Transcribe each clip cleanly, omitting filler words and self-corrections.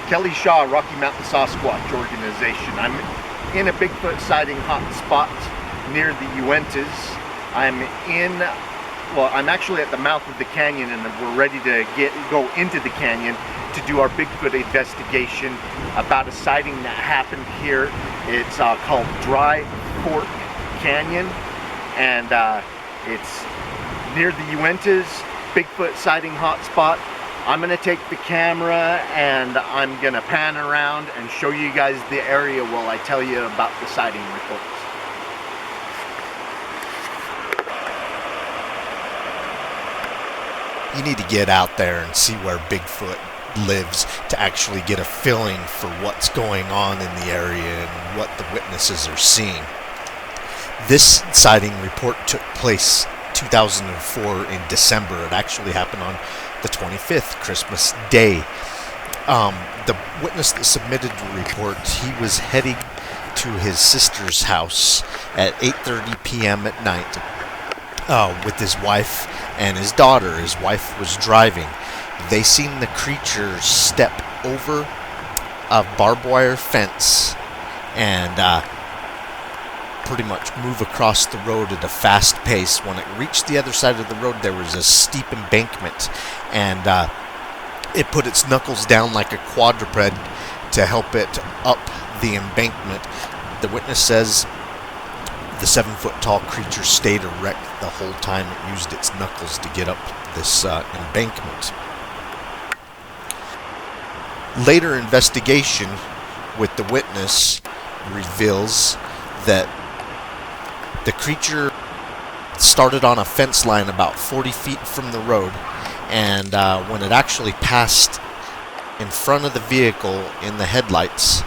Kelly Shaw, Rocky Mountain Sasquatch Organization. I'm in a Bigfoot sighting hot spot near the Uintas. I'm actually at the mouth of the canyon, and we're ready to go into the canyon to do our Bigfoot investigation about a sighting that happened here. It's called Dry Fork Canyon, and it's near the Uintas, Bigfoot sighting hotspot. I'm gonna take the camera and I'm gonna pan around and show you guys the area while I tell you about the sighting reports. You need to get out there and see where Bigfoot lives to actually get a feeling for what's going on in the area and what the witnesses are seeing. This sighting report took place 2004 in December. It actually happened on the 25th, Christmas Day. The witness that submitted the report, he was heading to his sister's house at 8:30 p.m. at night with his wife and his daughter. His wife was driving. They seen the creature step over a barbed wire fence and pretty much move across the road at a fast pace. When it reached the other side of the road, there was a steep embankment, and it put its knuckles down like a quadruped to help it up the embankment. The witness says the 7-foot-tall creature stayed erect the whole time it used its knuckles to get up this embankment. Later investigation with the witness reveals that the creature started on a fence line about 40 feet from the road, and when it actually passed in front of the vehicle in the headlights,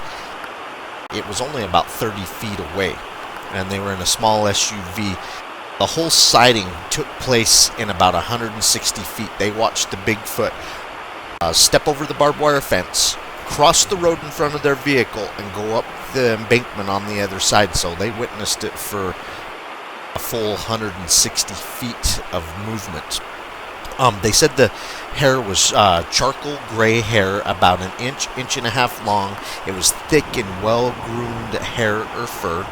it was only about 30 feet away, and they were in a small SUV. The whole sighting took place in about 160 feet. They watched the Bigfoot step over the barbed wire fence, cross the road in front of their vehicle, and go up the embankment on the other side. So they witnessed it for a full 160 feet of movement. They said the hair was charcoal gray hair, about an inch and a half long. It was thick and well-groomed hair or fur.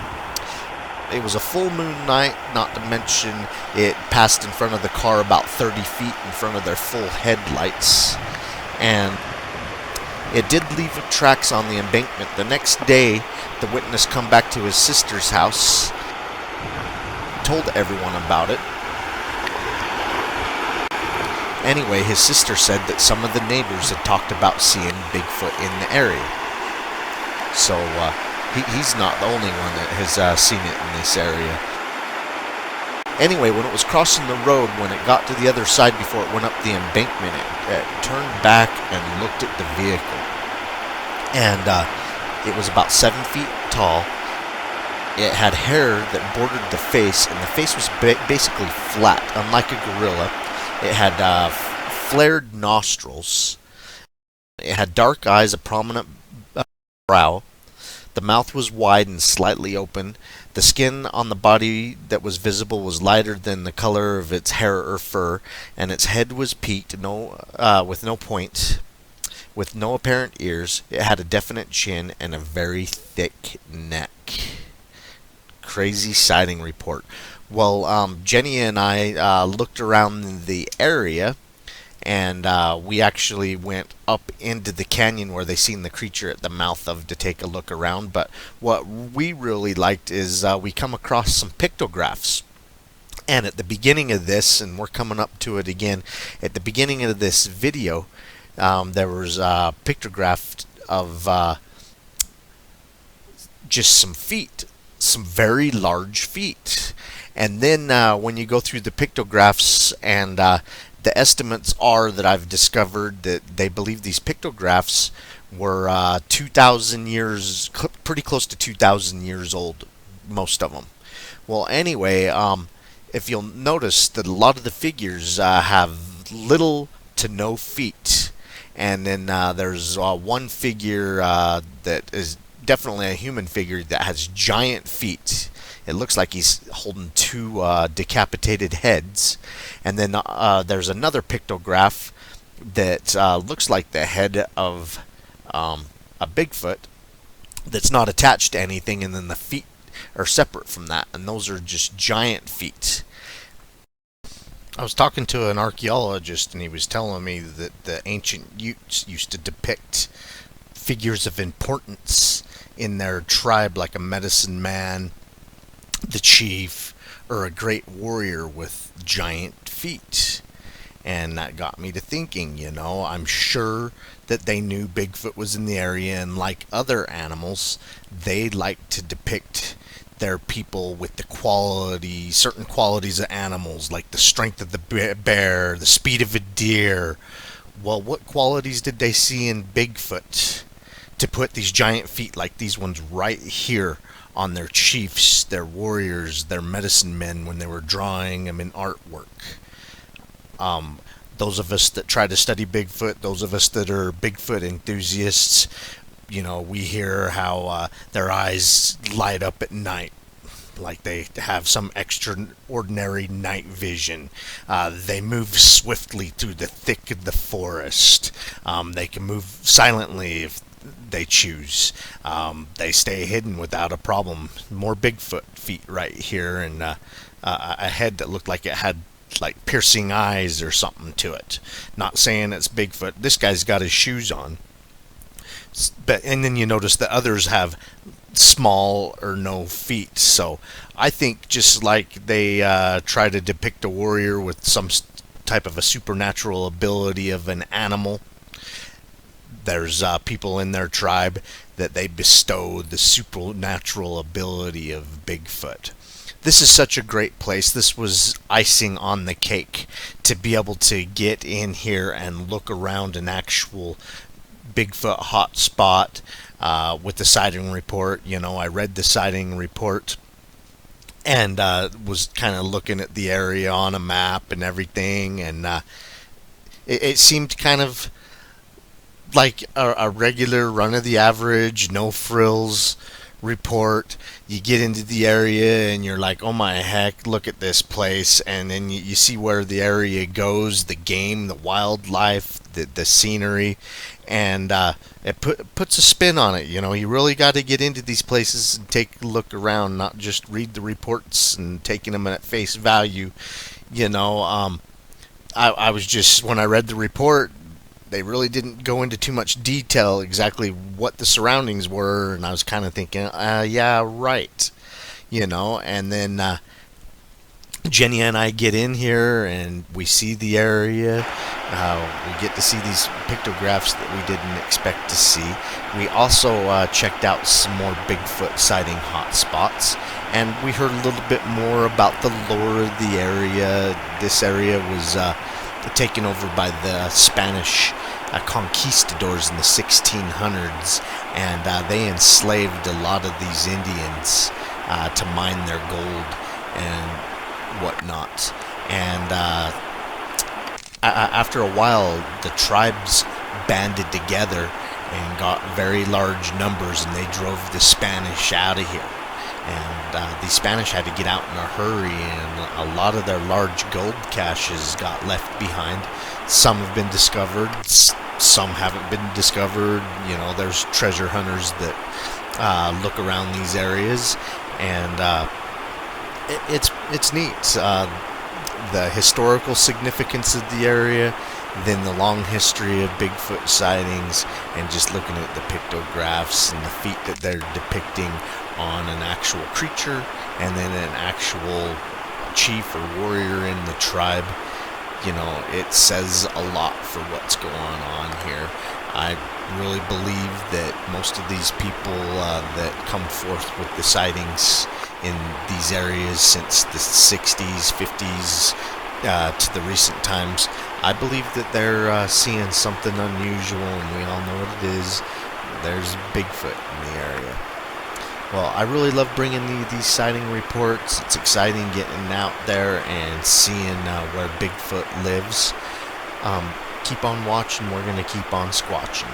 It was a full moon night, not to mention it passed in front of the car about 30 feet in front of their full headlights. And it did leave tracks on the embankment. The next day, the witness come back to his sister's house, told everyone about it. Anyway, his sister said that some of the neighbors had talked about seeing Bigfoot in the area. So he's not the only one that has seen it in this area. Anyway, when it was crossing the road, when it got to the other side before it went up the embankment, it turned back and looked at the vehicle. And it was about 7 feet tall. It had hair that bordered the face, and the face was basically flat, unlike a gorilla. It had flared nostrils. It had dark eyes, a prominent brow. The mouth was wide and slightly open. The skin on the body that was visible was lighter than the color of its hair or fur, and its head was peaked, with no point, with no apparent ears. It had a definite chin and a very thick neck. Crazy sighting report. Well, Jenny and I looked around the area, and we actually went up into the canyon where they seen the creature at the mouth of to take a look around. But what we really liked is we come across some pictographs. And at the beginning of this, and we're coming up to it again, at the beginning of this video, there was a pictograph of just some feet, some very large feet. And then when you go through the pictographs, and the estimates are that I've discovered that they believe these pictographs were 2,000 years, pretty close to 2,000 years old, most of them. Well, anyway, if you'll notice that a lot of the figures have little to no feet. And then there's one figure that is definitely a human figure that has giant feet. It looks like he's holding two decapitated heads. And then there's another pictograph that looks like the head of a Bigfoot that's not attached to anything, and then the feet are separate from that, and those are just giant feet. I was talking to an archaeologist, and he was telling me that the ancient Utes used to depict figures of importance in their tribe, like a medicine man, the chief, or a great warrior with giant feet. And that got me to thinking, I'm sure that they knew Bigfoot was in the area, and like other animals, they like to depict their people with certain qualities of animals, like the strength of the bear, the speed of a deer. Well, what qualities did they see in Bigfoot to put these giant feet like these ones right here on their chiefs, their warriors, their medicine men when they were drawing them in artwork? Those of us that try to study Bigfoot, those of us that are Bigfoot enthusiasts, we hear how their eyes light up at night, like they have some extraordinary night vision. They move swiftly through the thick of the forest. They can move silently if they choose. They stay hidden without a problem. More Bigfoot feet right here, and a head that looked like it had like piercing eyes or something to it. Not saying it's Bigfoot. This guy's got his shoes on. And then you notice that others have small or no feet. So I think just like they try to depict a warrior with some type of a supernatural ability of an animal, there's people in their tribe that they bestow the supernatural ability of Bigfoot. This is such a great place. This was icing on the cake to be able to get in here and look around an actual Bigfoot hotspot with the sighting report. I read the sighting report and was kind of looking at the area on a map and everything, and it seemed kind of like a regular run of the average, no frills report. You get into the area and you're like, oh my heck, look at this place. And then you see where the area goes, the game, the wildlife, the scenery, and it puts a spin on it. You really got to get into these places and take a look around, not just read the reports and taking them at face value. I was just, when I read the report, they really didn't go into too much detail exactly what the surroundings were, and I was kind of thinking, yeah, right. And then Jenny and I get in here and we see the area. We get to see these pictographs that we didn't expect to see. We also checked out some more Bigfoot sighting hotspots, and we heard a little bit more about the lore of the area. This area was taken over by the Spanish conquistadors in the 1600s, and they enslaved a lot of these Indians to mine their gold and whatnot. And after a while, the tribes banded together and got very large numbers, and they drove the Spanish out of here. And the Spanish had to get out in a hurry, and a lot of their large gold caches got left behind. Some have been discovered, some haven't been discovered. There's treasure hunters that look around these areas, and it's neat. The historical significance of the area, then the long history of Bigfoot sightings, and just looking at the pictographs and the feet that they're depicting on an actual creature, and then an actual chief or warrior in the tribe. It says a lot for what's going on here. I really believe that most of these people that come forth with the sightings in these areas since the 60s, 50s, to the recent times, I believe that they're seeing something unusual, and we all know what it is. There's Bigfoot in the area. Well, I really love bringing these sighting reports. It's exciting getting out there and seeing where Bigfoot lives. Keep on watching. We're going to keep on squatching.